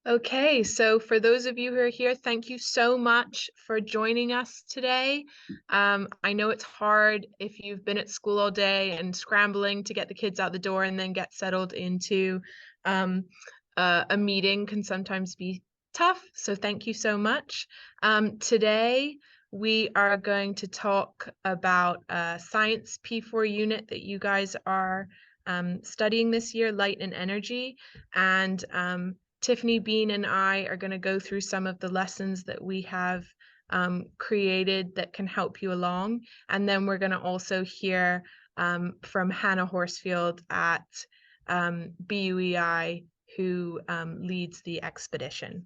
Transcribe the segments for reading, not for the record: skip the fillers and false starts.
Okay, so for those of you who are here, thank you so much for joining us today. I know it's hard if you've been at school all day and scrambling to get the kids out the door and then get settled into a meeting can sometimes be tough. So thank you so much. Today, we are going to talk about a science P4 unit that you guys are studying this year, light and energy. And Tiffany Bean and I are going to go through some of the lessons that we have created that can help you along. And then we're going to also hear from Hannah Horsfield at BUEI, who leads the expedition.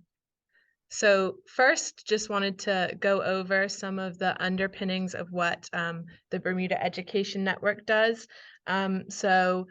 So first, just wanted to go over some of the underpinnings of what the Bermuda Education Network does. So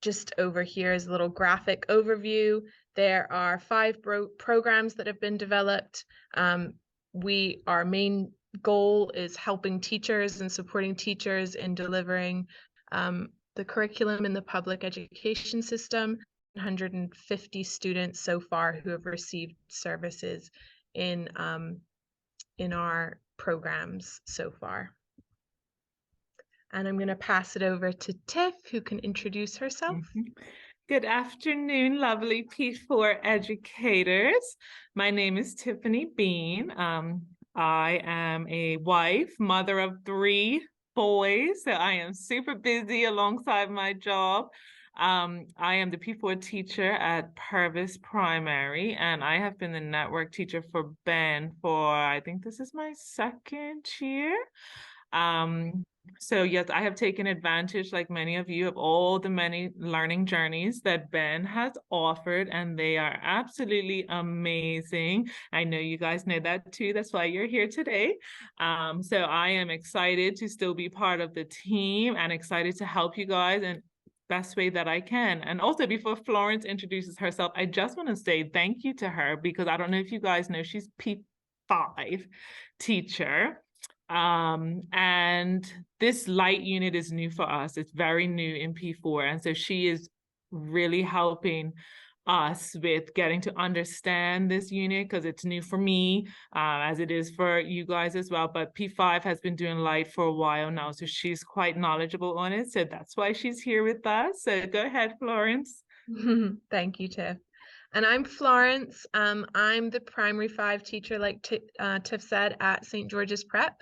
just over here is a little graphic overview. There are 5 programs that have been developed. Our main goal is helping teachers and supporting teachers in delivering the curriculum in the public education system. 150 students so far who have received services in our programs so far. And I'm going to pass it over to Tiff, who can introduce herself. Good afternoon, lovely P4 educators. My name is Tiffany Bean. I am a wife, mother of 3 boys, so I am super busy alongside my job. I am the P4 teacher at Purvis Primary, and I have been the network teacher for Ben for, I think this is my 2nd year. So yes, I have taken advantage, like many of you, of all the many learning journeys that Ben has offered, and they are absolutely amazing. I know you guys know that too. That's why you're here today. So I am excited to still be part of the team and excited to help you guys in best way that I can. And also, before Florence introduces herself, I just want to say thank you to her, because I don't know if you guys know, she's P5 teacher. And this light unit is new for us. It's very new in P4. And so she is really helping us with getting to understand this unit, because it's new for me, as it is for you guys as well. But P5 has been doing light for a while now, so she's quite knowledgeable on it. So that's why she's here with us. So go ahead, Florence. Thank you, Tiff. And I'm Florence. I'm the primary 5 teacher, like Tiff said, at St. George's Prep.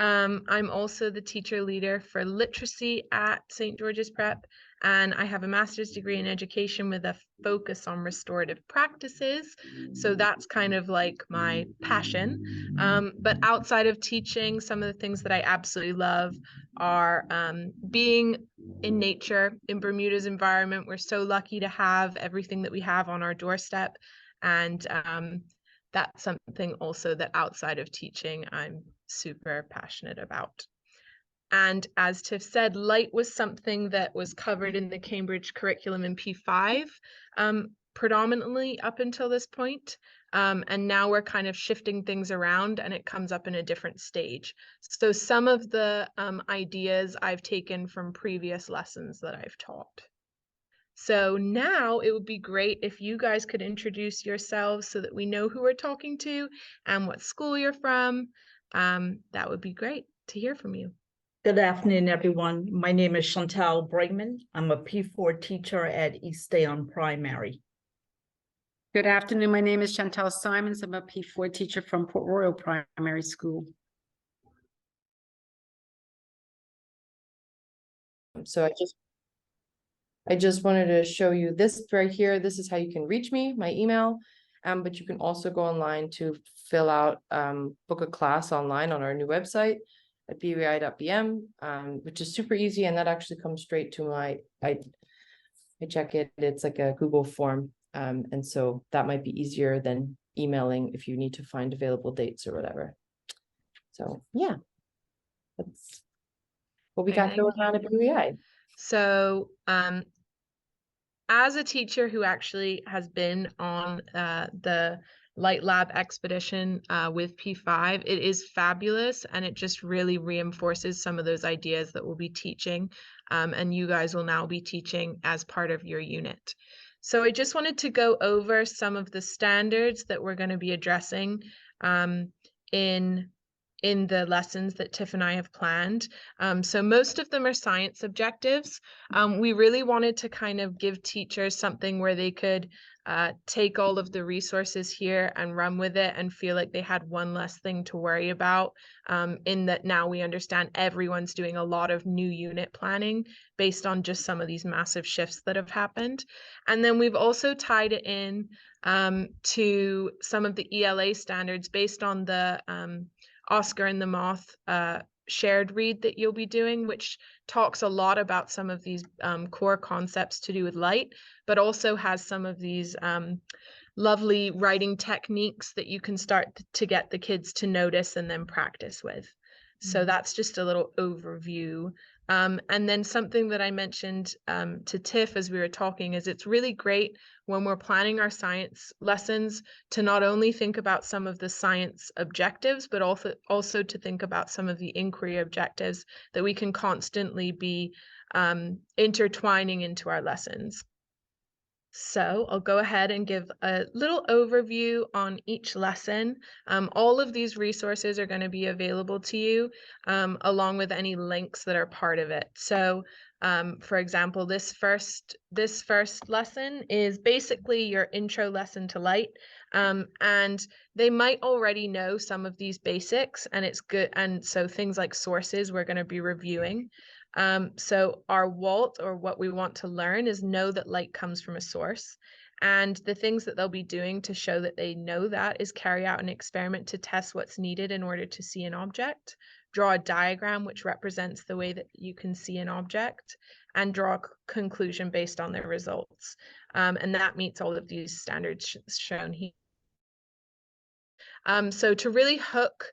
I'm also the teacher leader for literacy at St. George's Prep, and I have a master's degree in education with a focus on restorative practices. So that's kind of like my passion. But outside of teaching, some of the things that I absolutely love are being in nature, in Bermuda's environment. We're so lucky to have everything that we have on our doorstep. And that's something also that outside of teaching, I'm super passionate about. And as Tiff said, light was something that was covered in the Cambridge curriculum in P5 predominantly up until this point. And now we're kind of shifting things around, and it comes up in a different stage. So some of the ideas I've taken from previous lessons that I've taught. So now it would be great if you guys could introduce yourselves so that we know who we're talking to and what school you're from. That would be great to hear from you. Good afternoon, everyone. My name is Chantal Bregman. I'm a P4 teacher at East Dayon Primary. Good afternoon. My name is Chantal Simons. I'm a P4 teacher from Port Royal Primary School. So I just wanted to show you this right here. This is how you can reach me, my email. But you can also go online to fill out, book a class online on our new website at bui.bm, which is super easy. And that actually comes straight to I check it. It's like a Google form. And so that might be easier than emailing if you need to find available dates or whatever. So yeah, that's what we got going on at BUI. So as a teacher who actually has been on the Light Lab expedition with P5, it is fabulous, and it just really reinforces some of those ideas that we'll be teaching, and you guys will now be teaching as part of your unit. So I just wanted to go over some of the standards that we're going to be addressing in the lessons that Tiff and I have planned. So most of them are science objectives. We really wanted to kind of give teachers something where they could take all of the resources here and run with it and feel like they had one less thing to worry about, in that now we understand everyone's doing a lot of new unit planning based on just some of these massive shifts that have happened. And then we've also tied it in to some of the ELA standards based on the Oscar and the Moth shared read that you'll be doing, which talks a lot about some of these core concepts to do with light, but also has some of these lovely writing techniques that you can start to get the kids to notice and then practice with. So that's just a little overview. And then something that I mentioned to Tiff as we were talking is it's really great when we're planning our science lessons to not only think about some of the science objectives, but also to think about some of the inquiry objectives that we can constantly be intertwining into our lessons. So I'll go ahead and give a little overview on each lesson. All of these resources are going to be available to you, along with any links that are part of it. So for example, this first lesson is basically your intro lesson to light. And they might already know some of these basics, and it's good. And so things like sources we're going to be reviewing. So our WALT, or what we want to learn, is know that light comes from a source. And the things that they'll be doing to show that they know that is carry out an experiment to test what's needed in order to see an object, draw a diagram which represents the way that you can see an object, and draw a conclusion based on their results. And that meets all of these standards shown here. So to really hook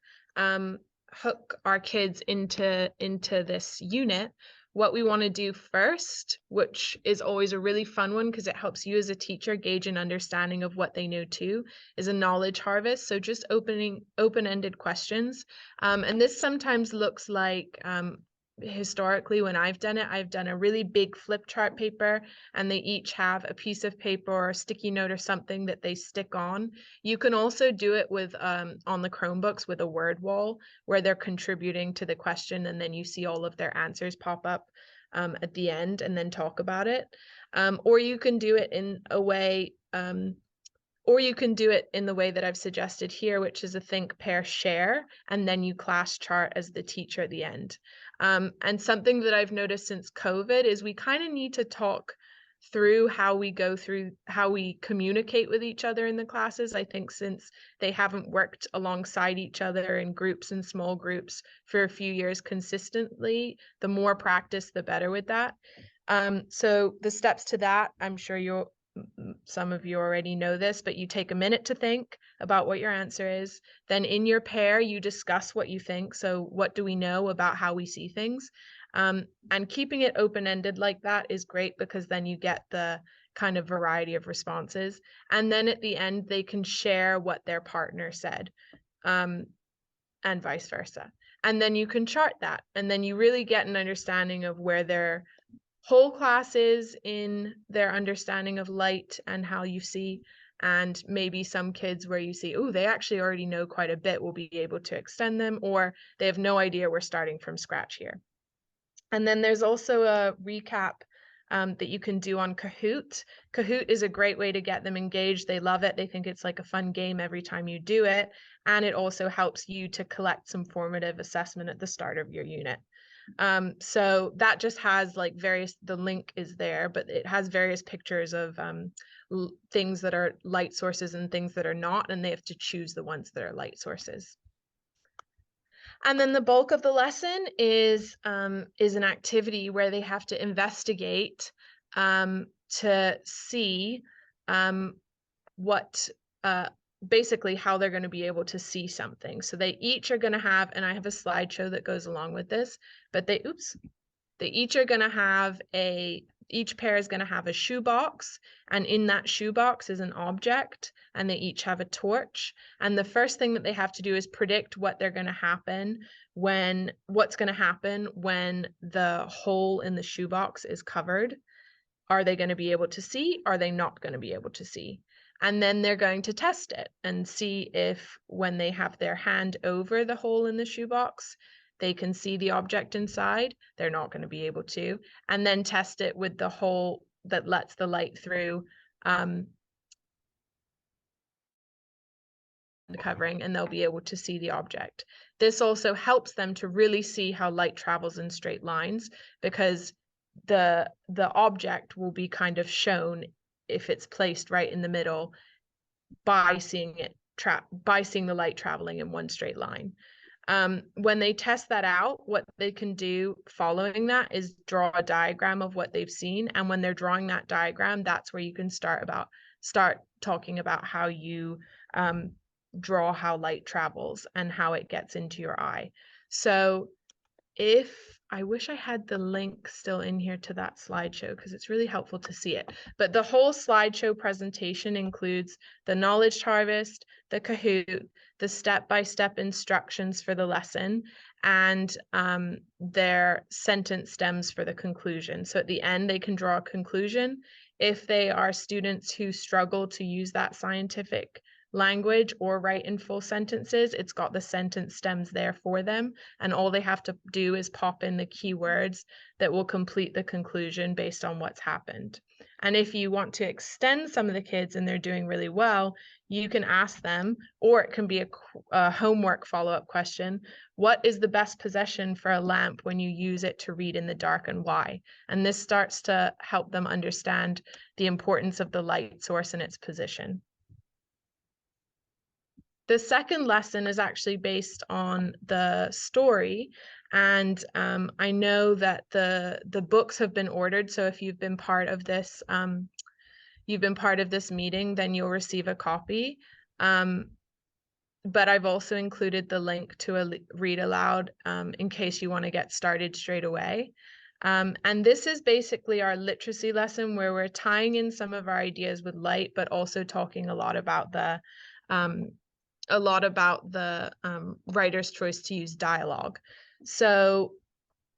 our kids into this unit, what we want to do first, which is always a really fun one because it helps you as a teacher gauge an understanding of what they know too, is a knowledge harvest. So just open-ended questions. And this sometimes looks like, historically when I've done it, I've done a really big flip chart paper, and they each have a piece of paper or a sticky note or something that they stick on. You can also do it with on the Chromebooks with a word wall where they're contributing to the question, and then you see all of their answers pop up at the end and then talk about it. Or you can do it in a way, or you can do it in the way that I've suggested here, which is a think, pair, share, and then you class chart as the teacher at the end. And something that I've noticed since COVID is we kind of need to talk through how we communicate with each other in the classes. I think since they haven't worked alongside each other in groups and small groups for a few years consistently, the more practice, the better with that. So the steps to that, I'm sure some of you already know this, but you take a minute to think about what your answer is. Then in your pair, you discuss what you think. So what do we know about how we see things? And keeping it open-ended like that is great because then you get the kind of variety of responses. And then at the end, they can share what their partner said, and vice versa. And then you can chart that. And then you really get an understanding of where their whole class is in their understanding of light and how you see. And maybe some kids where you see, oh, they actually already know quite a bit, will be able to extend them, or they have no idea, we're starting from scratch here. And then there's also a recap that you can do on Kahoot. Kahoot is a great way to get them engaged. They love it. They think it's like a fun game every time you do it. And it also helps you to collect some formative assessment at the start of your unit. So that just has like the link is there, but it has various pictures of things that are light sources and things that are not, and they have to choose the ones that are light sources. And then the bulk of the lesson is an activity where they have to investigate to see what basically how they're going to be able to see something. So they each are going to have, and I have a slideshow that goes along with this, but they each are going to have a each pair is going to have a shoebox, and in that shoebox is an object, and they each have a torch. And the first thing that they have to do is predict what's going to happen when the hole in the shoebox is covered. Are they going to be able to see? Are they not going to be able to see? And then they're going to test it and see if when they have their hand over the hole in the shoebox, they can see the object inside. They're not going to be able to. And then test it with the hole that lets the light through the covering, and they'll be able to see the object. This also helps them to really see how light travels in straight lines, because the object will be kind of shown if it's placed right in the middle by seeing the light traveling in one straight line. When they test that out, what they can do following that is draw a diagram of what they've seen. And when they're drawing that diagram, that's where you can start talking about how you draw how light travels and how it gets into your eye. So I wish I had the link still in here to that slideshow, because it's really helpful to see it. But the whole slideshow presentation includes the knowledge harvest, the Kahoot, the step-by-step instructions for the lesson, and their sentence stems for the conclusion. So at the end, they can draw a conclusion. If they are students who struggle to use that scientific language or write in full sentences, it's got the sentence stems there for them, and all they have to do is pop in the keywords that will complete the conclusion based on what's happened. And if you want to extend some of the kids and they're doing really well, you can ask them, or it can be a homework follow-up question: what is the best possession for a lamp when you use it to read in the dark, and why? And this starts to help them understand the importance of the light source and its position. The second lesson is actually based on the story, and I know that the books have been ordered. So if you've been part of this, meeting, then you'll receive a copy. But I've also included the link to a read aloud in case you want to get started straight away. And this is basically our literacy lesson, where we're tying in some of our ideas with light, but also talking a lot about the writer's choice to use dialogue. So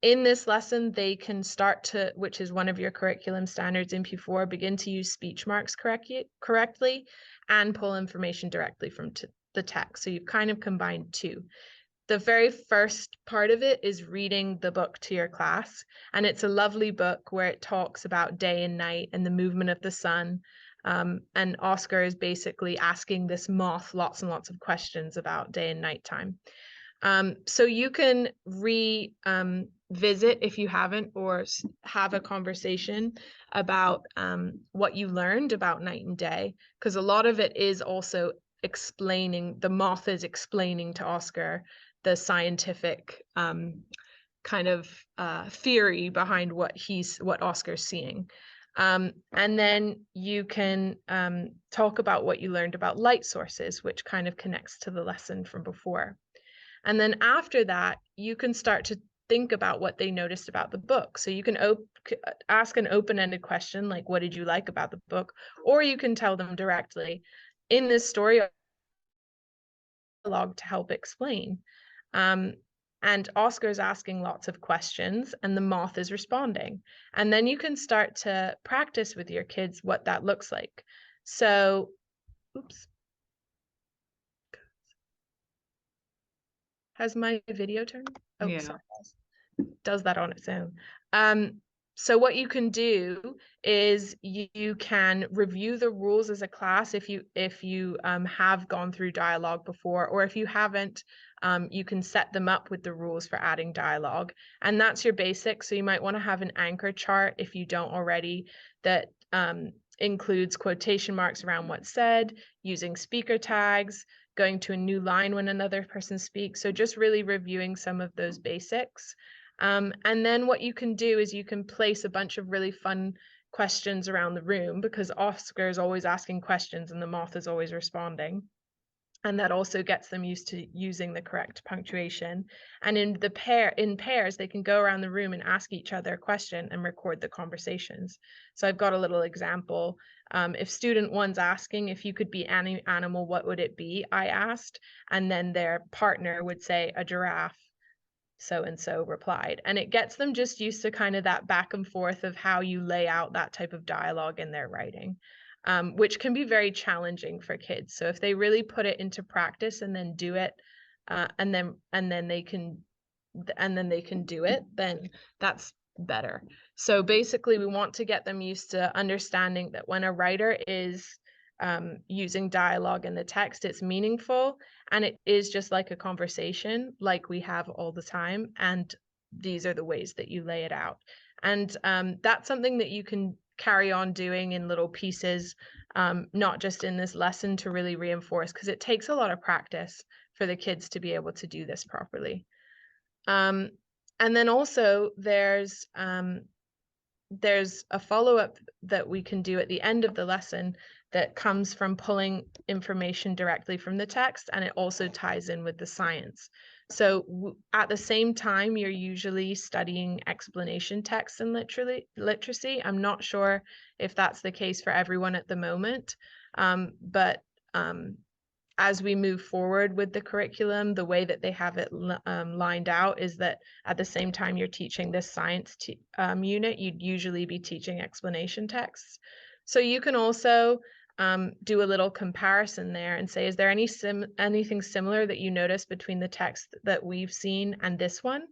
in this lesson, they can start to, which is one of your curriculum standards in P4, begin to use speech marks correctly and pull information directly from the text. So you've kind of combined two. The very first part of it is reading the book to your class. And it's a lovely book where it talks about day and night and the movement of the sun. And Oscar is basically asking this moth lots and lots of questions about day and night time. So you can visit if you haven't, or have a conversation about what you learned about night and day, because a lot of it is also explaining, the moth is explaining to Oscar the scientific kind of theory behind what Oscar's seeing. And then you can talk about what you learned about light sources, which kind of connects to the lesson from before. And then after that, you can start to think about what they noticed about the book. So you can ask an open-ended question like, what did you like about the book? Or you can tell them directly, in this story, dialogue to help explain. And Oscar's asking lots of questions and the moth is responding. And then you can start to practice with your kids what that looks like. So, oops. Has my video turned? Oh, yeah. Sorry. Does that on its own. So what you can do is you can review the rules as a class if you have gone through dialogue before, or if you haven't, you can set them up with the rules for adding dialogue. And that's your basics. So you might want to have an anchor chart if you don't already, that includes quotation marks around what's said, using speaker tags, going to a new line when another person speaks. So just really reviewing some of those basics. And then what you can do is you can place a bunch of really fun questions around the room, because Oscar is always asking questions and the moth is always responding. And that also gets them used to using the correct punctuation. And in pairs, they can go around the room and ask each other a question and record the conversations. So I've got a little example. If student one's asking, if you could be any animal, what would it be? I asked, and then their partner would say a giraffe. So-and-so replied. And it gets them just used to kind of that back and forth of how you lay out that type of dialogue in their writing. Which can be very challenging for kids. So if they really put it into practice and then do it, and then they can do it, then that's better. So basically, we want to get them used to understanding that when a writer is using dialogue in the text, it's meaningful, and it is just like a conversation, like we have all the time. And these are the ways that you lay it out. And that's something that you can carry on doing in little pieces, not just in this lesson, to really reinforce, because it takes a lot of practice for the kids to be able to do this properly. And then also there's a follow-up that we can do at the end of the lesson that comes from pulling information directly from the text, and it also ties in with the science. So at the same time, you're usually studying explanation text and literacy. I'm not sure if that's the case for everyone at the moment, but as we move forward with the curriculum, the way that they have it lined out is that at the same time you're teaching this science unit, you'd usually be teaching explanation texts. So you can also do a little comparison there and say, is there anything similar that you notice between the text that we've seen and this one?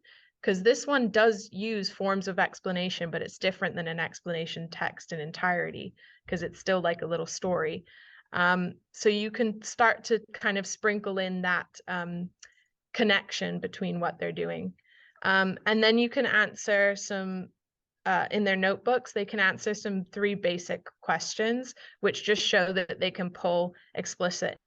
Because this one does use forms of explanation, but it's different than an explanation text in entirety, because it's still like a little story. So you can start to kind of sprinkle in that connection between what they're doing. And then you can answer some, in their notebooks, they can answer some 3 basic questions, which just show that they can pull explicit.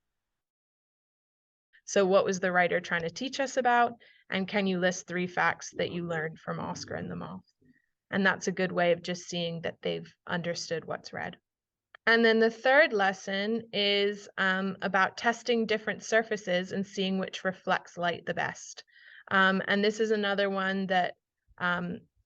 So what was the writer trying to teach us about? And can you list 3 facts that you learned from Oscar and the Moth? And that's a good way of just seeing that they've understood what's read. And then the third lesson is about testing different surfaces and seeing which reflects light the best. And this is another one that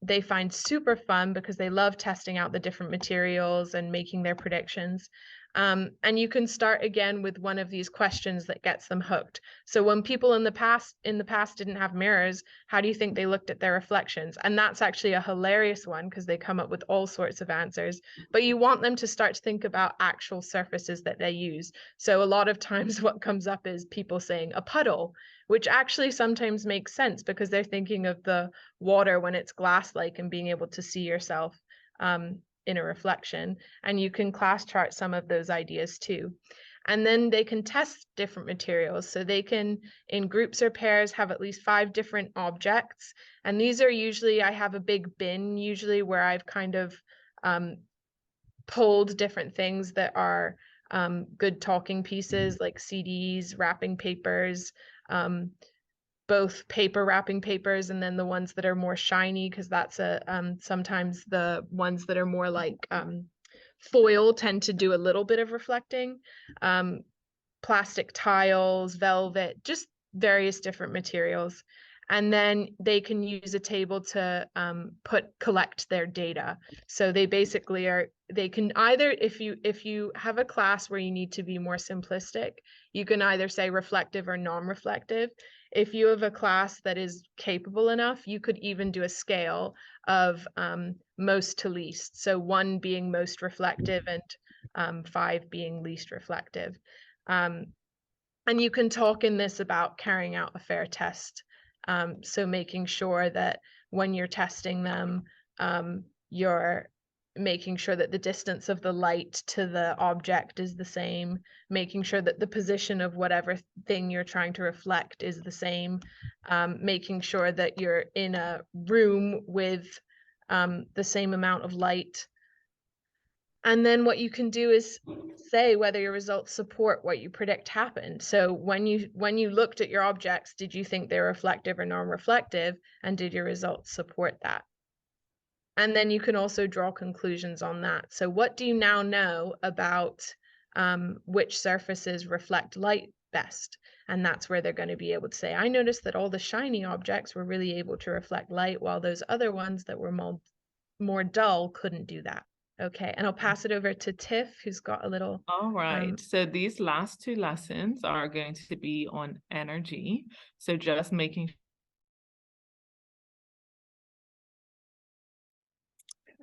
they find super fun, because they love testing out the different materials and making their predictions. And you can start again with one of these questions that gets them hooked. So when people in the past didn't have mirrors, how do you think they looked at their reflections? And that's actually a hilarious one, because they come up with all sorts of answers. But you want them to start to think about actual surfaces that they use. So a lot of times what comes up is people saying a puddle, which actually sometimes makes sense, because they're thinking of the water when it's glass-like and being able to see yourself in a reflection. And you can class chart some of those ideas too. And then they can test different materials. So they can, in groups or pairs, have at least 5 different objects. And these are usually, I have a big bin usually where I've kind of pulled different things that are good talking pieces, like CDs, wrapping papers, both paper wrapping papers, and then the ones that are more shiny, because that's sometimes the ones that are more like foil tend to do a little bit of reflecting. Plastic tiles, velvet, just various different materials. And then they can use a table to collect their data. So they basically they can either, if you have a class where you need to be more simplistic, you can either say reflective or non-reflective. If you have a class that is capable enough, you could even do a scale of most to least. So 1 being most reflective and 5 being least reflective. And you can talk in this about carrying out a fair test. So making sure that when you're testing them, you're making sure that the distance of the light to the object is the same, making sure that the position of whatever thing you're trying to reflect is the same, making sure that you're in a room with the same amount of light. And then what you can do is say whether your results support what you predict happened. So when you looked at your objects, did you think they were reflective or non-reflective? And did your results support that? And then you can also draw conclusions on that. So what do you now know about which surfaces reflect light best. And that's where they're going to be able to say, I noticed that all the shiny objects were really able to reflect light, while those other ones that were more dull couldn't do that. Okay, and I'll pass it over to Tiff, who's got a little. All right. So these last two lessons are going to be on energy. So just making.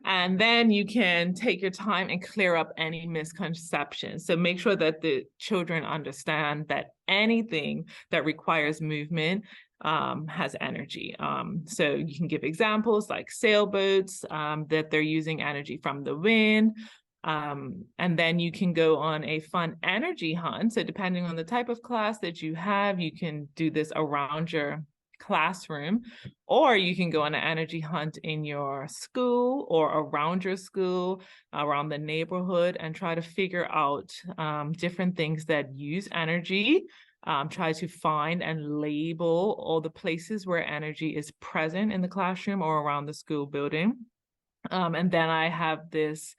And then you can take your time and clear up any misconceptions. So make sure that the children understand that anything that requires movement has energy. So you can give examples like sailboats, that they're using energy from the wind. And then you can go on a fun energy hunt. So depending on the type of class that you have, you can do this around your classroom, or you can go on an energy hunt in your school or around your school, around the neighborhood, and try to figure out different things that use energy. Try to find and label all the places where energy is present in the classroom or around the school building. And then I have this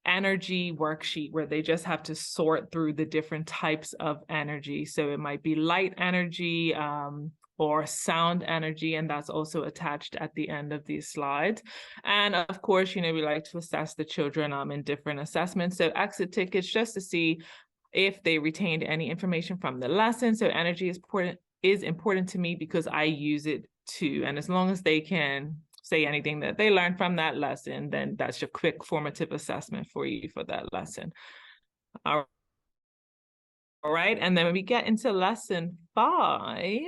energy worksheet where they just have to sort through the different types of energy. So it might be light energy, or sound energy, and that's also attached at the end of these slides. And of course, we like to assess the children in different assessments. So exit tickets, just to see if they retained any information from the lesson. So energy is important to me because I use it too. And as long as they can say anything that they learned from that lesson, then that's your quick formative assessment for you for that lesson. All right, and then when we get into lesson 5,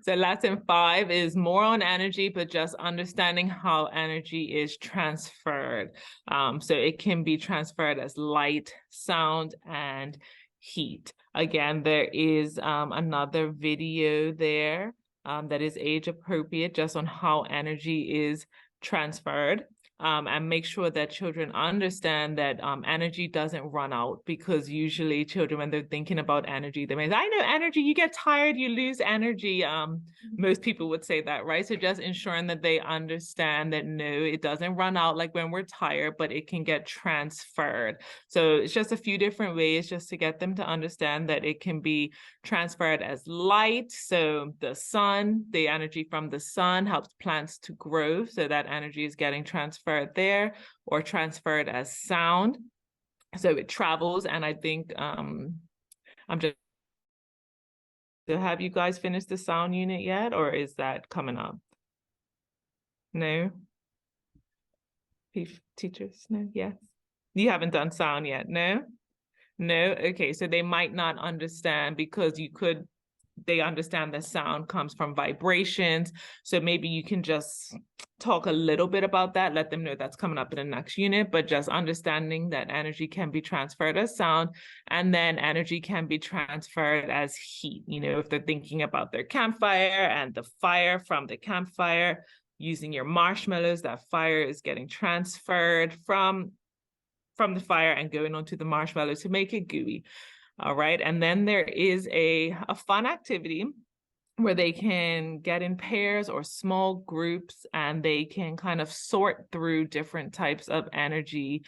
so lesson 5 is more on energy, but just understanding how energy is transferred. So it can be transferred as light, sound, and heat. Again, there is another video there that is age appropriate, just on how energy is transferred. And make sure that children understand that energy doesn't run out, because usually children, when they're thinking about energy, they may say, I know energy, you get tired, you lose energy. Most people would say that, right? So just ensuring that they understand that no, it doesn't run out like when we're tired, but it can get transferred. So it's just a few different ways just to get them to understand that it can be transferred as light. So the sun, the energy from the sun helps plants to grow. So that energy is getting transferred there, or transferred as sound. So it travels. And I think I'm just, so have you guys finished the sound unit yet, or is that coming up? No? Teachers, no? Yes. You haven't done sound yet, no? No? Okay, so they might not understand, because they understand that sound comes from vibrations. So maybe you can just talk a little bit about that, let them know that's coming up in the next unit, but just understanding that energy can be transferred as sound, and then energy can be transferred as heat. If they're thinking about their campfire and the fire from the campfire, using your marshmallows, that fire is getting transferred from the fire and going onto the marshmallow to make it gooey. All right. And then there is a fun activity where they can get in pairs or small groups, and they can kind of sort through different types of energy,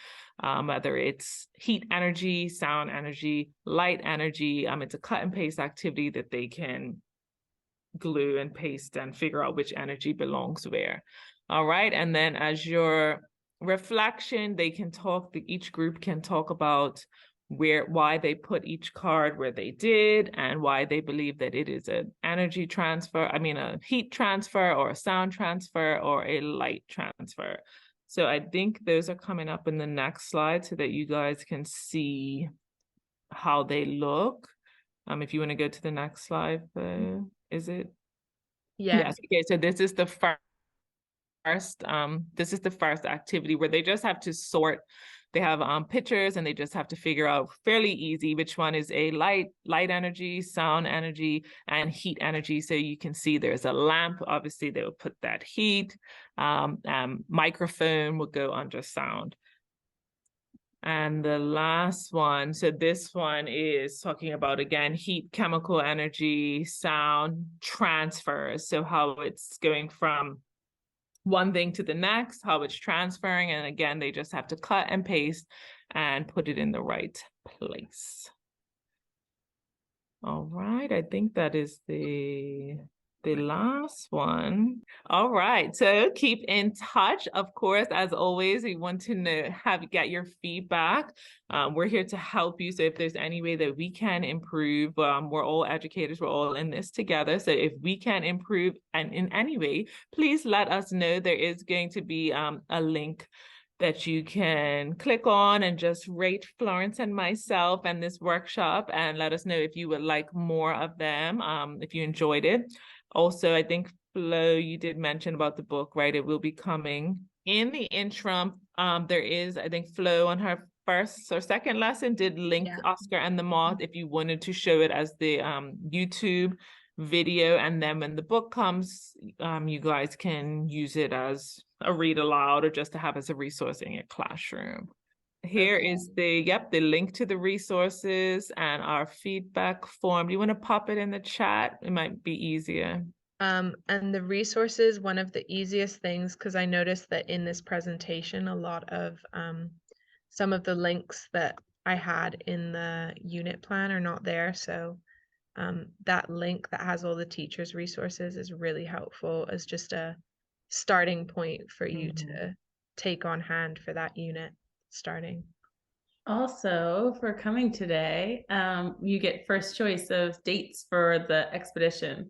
whether it's heat energy, sound energy, light energy. It's a cut and paste activity that they can glue and paste and figure out which energy belongs where. All right. And then as your reflection, each group can talk about why they put each card where they did, and why they believe that it is an energy transfer, a heat transfer, or a sound transfer, or a light transfer. So I think those are coming up in the next slide so that you guys can see how they look. If you want to go to the next slide, is it? Yes. Okay, so this is the first activity where they just have to sort. They have pictures, and they just have to figure out fairly easy which one is a light energy, sound energy, and heat energy. So you can see there's a lamp. Obviously, they will put that heat. Microphone will go under sound. And the last one, so this one is talking about, again, heat, chemical energy, sound transfers. So how it's going from one thing to the next, how it's transferring. And again, they just have to cut and paste and put it in the right place. All right, I think that is the last one. All right, so keep in touch. Of course, as always, we want to get your feedback. We're here to help you. So if there's any way that we can improve, we're all educators, we're all in this together. So if we can improve and in any way, please let us know. There is going to be a link that you can click on and just rate Florence and myself and this workshop, and let us know if you would like more of them, if you enjoyed it. Also, I think Flo, you did mention about the book, right? It will be coming. In the interim, there is, I think Flo on her first or second lesson did link Oscar and the Moth if you wanted to show it as the YouTube video, and then when the book comes, you guys can use it as a read aloud or just to have as a resource in your classroom. Here is the link to the resources and our feedback form. Do you want to pop it in the chat? It might be easier. And the resources, one of the easiest things, because I noticed that in this presentation, a lot of some of the links that I had in the unit plan are not there. So that link that has all the teachers' resources is really helpful as just a starting point for you to take on hand for that unit starting. Also, for coming today, you get first choice of dates for the expedition.